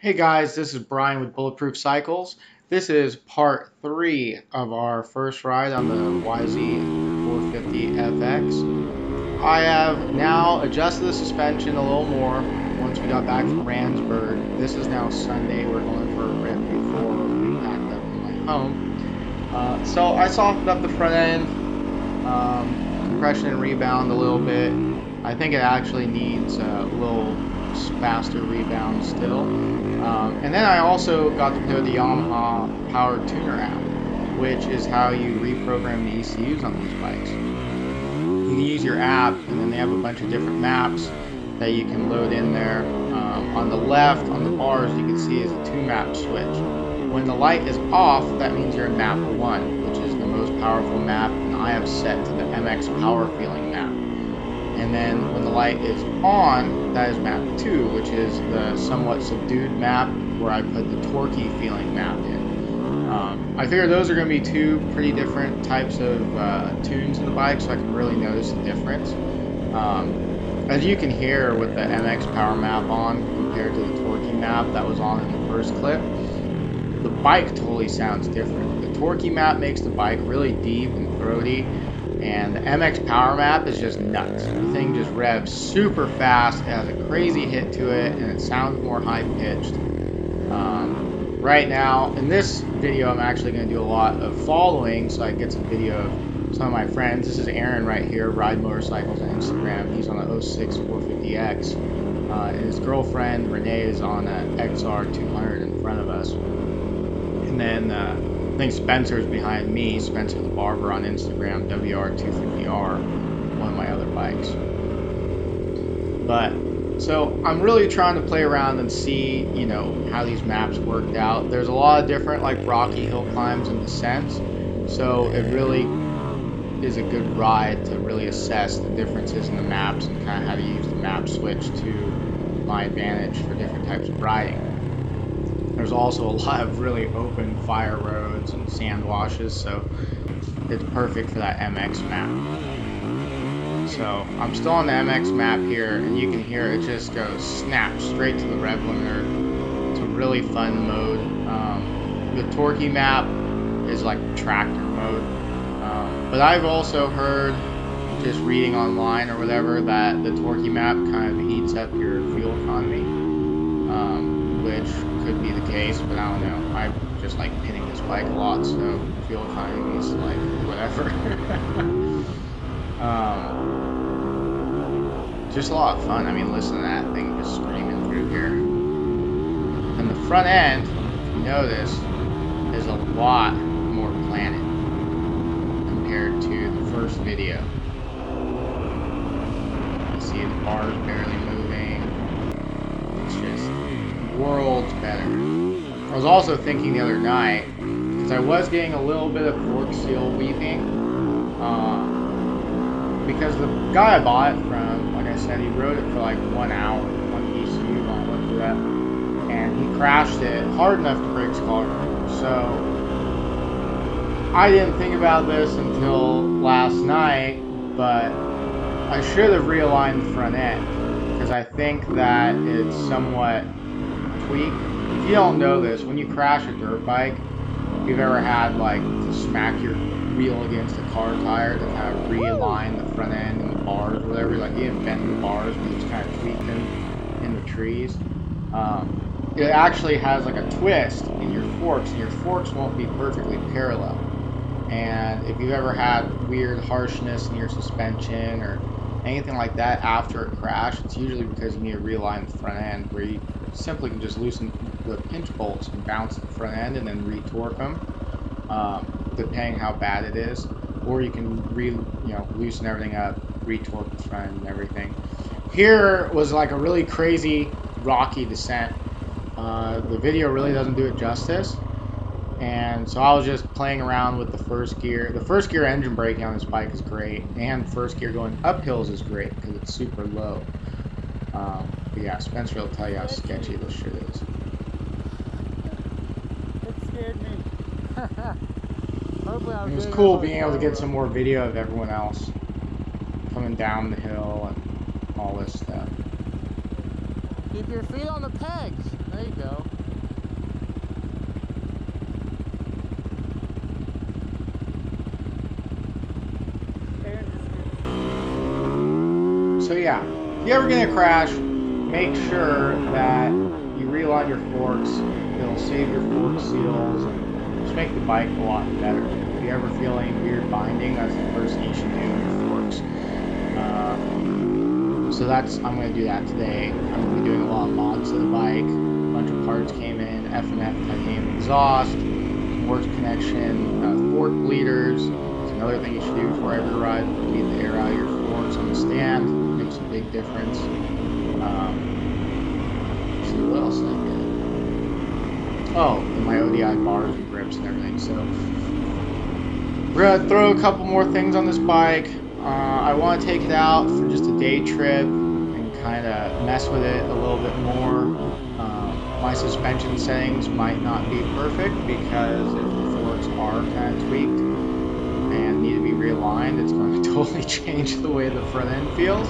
Hey guys, this is Brian with Bulletproof Cycles. This is part 3 of our first ride on the YZ450FX. I have now adjusted the suspension a little more once we got back from Randsburg. This is now Sunday. We're going for a rip before we packed up in my home. So I softened up the front end, compression and rebound a little bit. I think it actually needs a little faster rebound still. And then I also got to play with the Yamaha Power Tuner app, which is how you reprogram the ECUs on these bikes. You can use your app, and then they have a bunch of different maps that you can load in there. On the left, on the bars, you can see is a 2-map switch. When the light is off, that means you're in map 1, which is the most powerful map, and I have set to the MX Power Feeling map. And then when the light is on, that is map 2, which is the somewhat subdued map where I put the torquey feeling map in. I figure those are going to be two pretty different types of tunes in the bike, so I can really notice the difference. As you can hear with the MX Power map on compared to the torquey map that was on in the first clip, the bike totally sounds different. The torquey map makes the bike really deep and throaty, and the MX Power map is just nuts. The thing just revs super fast, it has a crazy hit to it, and it sounds more high-pitched. Right now, in this video, I'm actually going to do a lot of following, so I get some video of some of my friends. This is Aaron right here, Ride Motorcycles on Instagram. He's on a YZ450FX, and his girlfriend, Renee, is on an XR200 in front of us. And then I think Spencer's behind me, Spencer the Barber on Instagram, WR250R, one of my other bikes. But, so I'm really trying to play around and see, you know, how these maps worked out. There's a lot of different, like, rocky hill climbs and descents, so it really is a good ride to really assess the differences in the maps and kind of how to use the map switch to my advantage for different types of riding. There's also a lot of really open fire roads and sand washes, so it's perfect for that MX map. So I'm still on the MX map here, and you can hear it just goes snap straight to the rev limiter. It's a really fun mode. The torquey map is like tractor mode, but I've also heard, just reading online or whatever, that the torquey map kind of heats up your fuel economy, which could be the case, but I don't know. I just like pinning this bike a lot, so fuel economy is like whatever. Just a lot of fun. I mean, listen to that thing just screaming through here. And the front end, if you notice, is a lot more planted compared to the first video. You see the bars barely moving. It's just worlds better. I was also thinking the other night, because I was getting a little bit of fork seal weeping, because the guy I bought it from, like I said, he rode it for like 1 hour, one ECU while I went through that, and he crashed it hard enough to break his collar. So I didn't think about this until last night, but I should have realigned the front end, because I think that it's somewhat tweaked. If you don't know this, when you crash a dirt bike, if you've ever had like to smack your wheel against a car tire to kind of realign the front end and the bars or whatever, like you didn't bend the bars, but you just kind of tweak them in the trees. It actually has like a twist in your forks, and your forks won't be perfectly parallel. And if you've ever had weird harshness in your suspension or anything like that after a crash, it's usually because you need to realign the front end, where you simply can just loosen the pinch bolts and bounce the front end and then re-torque them, depending how bad it is. Or you can loosen everything up, re-torque the front end and everything. Here was like a really crazy rocky descent. The video really doesn't do it justice, and so I was just playing around with the first gear. The first gear engine braking on this bike is great, and first gear going up hills is great because it's super low. But yeah, Spencer will tell you how sketchy this shit is. It scared me. It was cool being able to get some more video of everyone else coming down the hill and all this stuff. Keep your feet on the pegs. There you go. if you ever get in a crash, make sure that you realign your forks. It'll save your fork seals and just make the bike a lot better. If you're ever feeling weird binding, that's the first thing you should do in your forks. So I'm going to do that today. I'm going to be doing a lot of mods to the bike. A bunch of parts came in, F&F titanium exhaust, works connection, fork bleeders. It's another thing you should do before every ride. Bleed the air out of your forks on the stand. Makes a big difference. Let's see what else did I get. Oh, and my ODI bars and grips and everything. So we're going to throw a couple more things on this bike. I want to take it out for just a day trip and kind of mess with it a little bit more. My suspension settings might not be perfect because if the forks are kind of tweaked and need to be realigned, it's going to totally change the way the front end feels.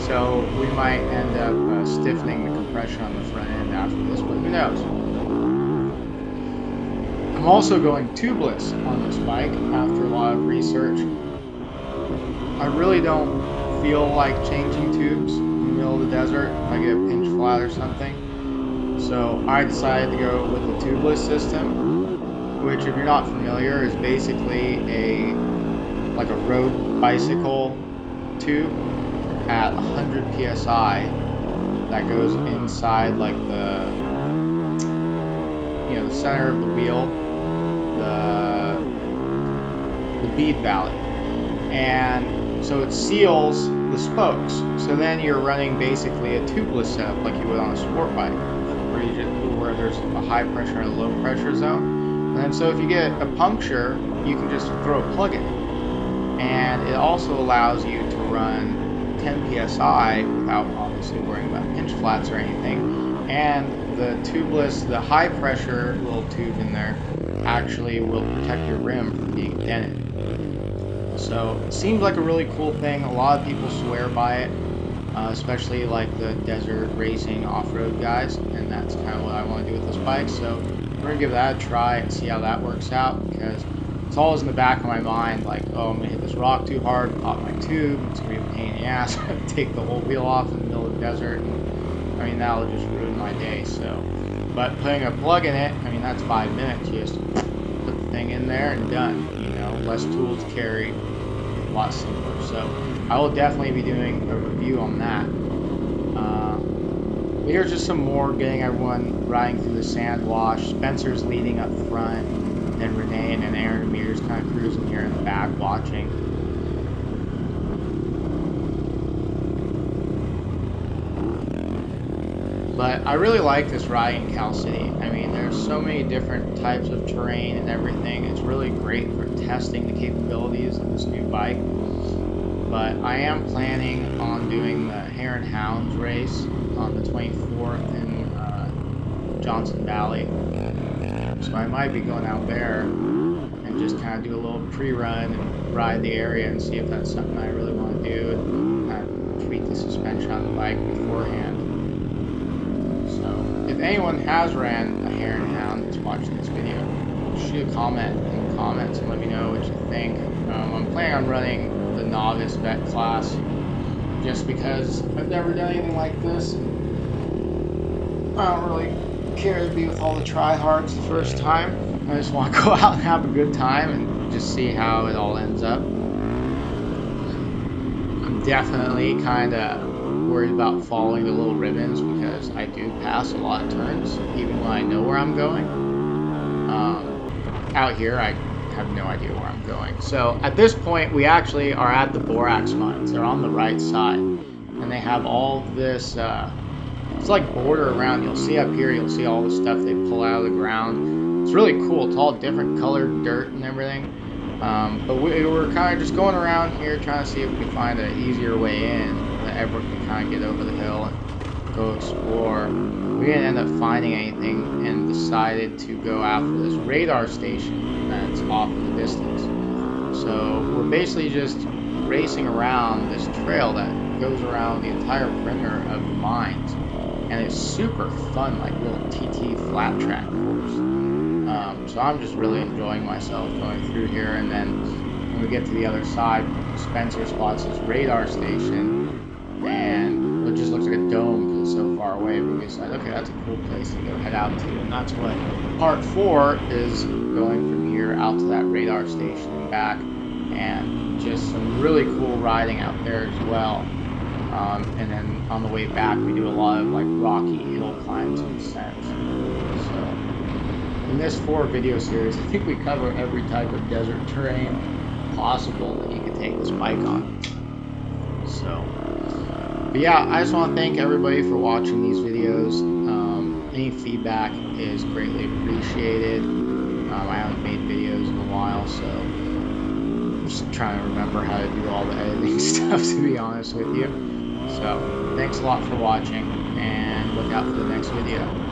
So we might end up stiffening the compression on the front end after this, but who knows? I'm also going tubeless on this bike after a lot of research. I really don't feel like changing tubes in the middle of the desert if I get a pinch flat or something. So I decided to go with the tubeless system, which, if you're not familiar, is basically like a road bicycle tube at 100 psi that goes inside like the center of the wheel, the bead valley, and so it seals the spokes. So then you're running basically a tubeless setup like you would on a sport bike, where there's a high pressure and a low pressure zone. And so if you get a puncture, you can just throw a plug in it. And it also allows you to run 10 psi without obviously worrying about pinch flats or anything. And the tubeless, the high pressure little tube in there actually will protect your rim from being dented. So it seems like a really cool thing. A lot of people swear by it, especially like the desert racing off-road guys, and that's kind of what I want to do with this bike. So we're going to give that a try and see how that works out, because it's always in the back of my mind, like, oh, I'm going to hit this rock too hard, pop my tube, it's going to be a pain in the ass, take the whole wheel off in the middle of the desert, and, I mean, that'll just ruin my day. So, but putting a plug in it, I mean, that's 5 minutes. You just put the thing in there and done, less tools to carry, a lot simpler. So I will definitely be doing a review on that. Here's just some more getting everyone riding through the sand wash. Spencer's leading up front, and Renee and Aaron and Mears kind of cruising here in the back watching. But I really like this ride in Cal City. I mean, there's so many different types of terrain and everything. It's really great for testing the capabilities of this new bike. But I am planning on doing the Hare and Hounds race on the 24th in Johnson Valley. So I might be going out there and just kind of do a little pre-run and ride the area and see if that's something I really want to do, and kind of tweak the suspension on the bike beforehand. So if anyone has ran a Hare and Hound that's watching this video, shoot a comment in the comments and let me know what you think. I'm planning on running the novice vet class just because I've never done anything like this. I don't really care to be with all the tryhards the first time. I just want to go out and have a good time and just see how it all ends up. I'm definitely kind of worried about following the little ribbons because I do pass a lot of turns even when I know where I'm going. Out here I have no idea where I'm going. So at this point we actually are at the Borax Mines. They're on the right side, and they have all this it's like border around. You'll see up here, you'll see all the stuff they pull out of the ground. It's really cool. It's all different colored dirt and everything. But we were kind of just going around here trying to see if we could find an easier way in that everyone can kind of get over the hill and go explore. We didn't end up finding anything and decided to go after this radar station that's off in the distance. So we're basically just racing around this trail that goes around the entire perimeter of the mines, and it's super fun, like little TT flat track course. So I'm just really enjoying myself going through here, and then when we get to the other side, Spencer spots this radar station, and wayside. Okay, that's a cool place to go head out to, and that's what part 4 is, going from here out to that radar station and back, and just some really cool riding out there as well. And then on the way back, we do a lot of like rocky hill climbs and descents. So in this 4 video series, I think we cover every type of desert terrain possible that you could take this bike on. So, but yeah, I just want to thank everybody for watching these videos. Any feedback is greatly appreciated. I haven't made videos in a while, so I'm just trying to remember how to do all the editing stuff, to be honest with you. So, thanks a lot for watching, and look out for the next video.